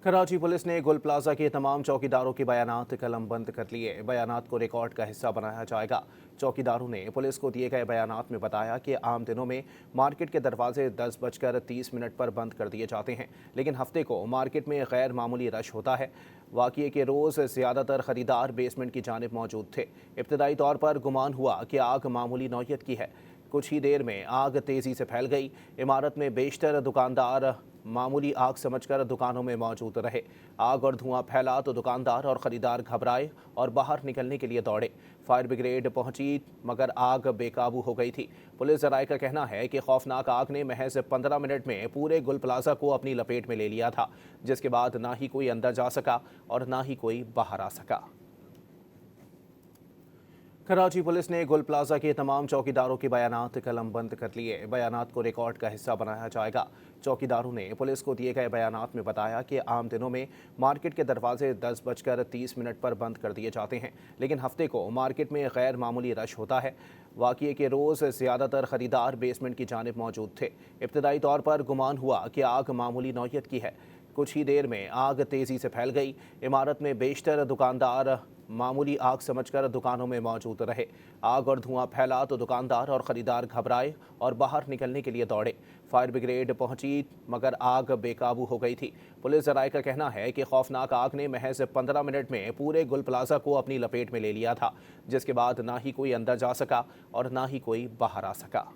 Karachi police ने गुल plaza के तमाम चौकीदारों के बयानात कलमबंद कर लिए। बयानात को रिकॉर्ड का हिस्सा बनाया जाएगा। चौकीदारों ने पुलिस को दिए गए बयानात में बताया कि आम दिनों में मार्केट के दरवाजे 10:30 पर बंद कर दिए जाते हैं, लेकिन हफ्ते को मार्केट में गैर मामूली रश होता है। वाक़ये के रोज़ ज़्यादातर खरीदार बेसमेंट की जानिब मौजूद थे। इब्तदाई तौर पर गुमान हुआ कि आग मामूली नौयत की है। कुछ ही देर में आग तेज़ी से फैल गई। इमारत में बेशतर दुकानदार मामूली आग समझकर दुकानों में मौजूद रहे। आग और धुआं फैला तो दुकानदार और ख़रीदार घबराए और बाहर निकलने के लिए दौड़े। फायर ब्रिगेड पहुंची मगर आग बेकाबू हो गई थी। पुलिस ज़राए का कहना है कि खौफनाक आग ने महज 15 मिनट में पूरे गुल प्लाजा को अपनी लपेट में ले लिया था, जिसके बाद ना ही कोई अंदर जा सका और ना ही कोई बाहर आ सका। कराची पुलिस ने गुल प्लाजा के तमाम चौकीदारों के बयानात कलमबंद कर लिए। बयानात को रिकॉर्ड का हिस्सा बनाया जाएगा। चौकीदारों ने पुलिस को दिए गए बयानात में बताया कि आम दिनों में मार्केट के दरवाजे 10:30 पर बंद कर दिए जाते हैं, लेकिन हफ्ते को मार्केट में गैर मामूली रश होता है। वाक़ये के रोज़ ज़्यादातर खरीदार बेसमेंट की जानिब मौजूद थे। इब्तदाई तौर पर गुमान हुआ कि आग मामूली नौयत की है। कुछ ही देर में आग तेज़ी से फैल गई। इमारत में बेशतर दुकानदार मामूली आग समझकर दुकानों में मौजूद रहे। आग और धुआं फैला तो दुकानदार और ख़रीदार घबराए और बाहर निकलने के लिए दौड़े। फायर ब्रिगेड पहुंची मगर आग बेकाबू हो गई थी। पुलिस ज़राए का कहना है कि खौफनाक आग ने महज 15 मिनट में पूरे गुल प्लाजा को अपनी लपेट में ले लिया था, जिसके बाद ना ही कोई अंदर जा सका और ना ही कोई बाहर आ सका।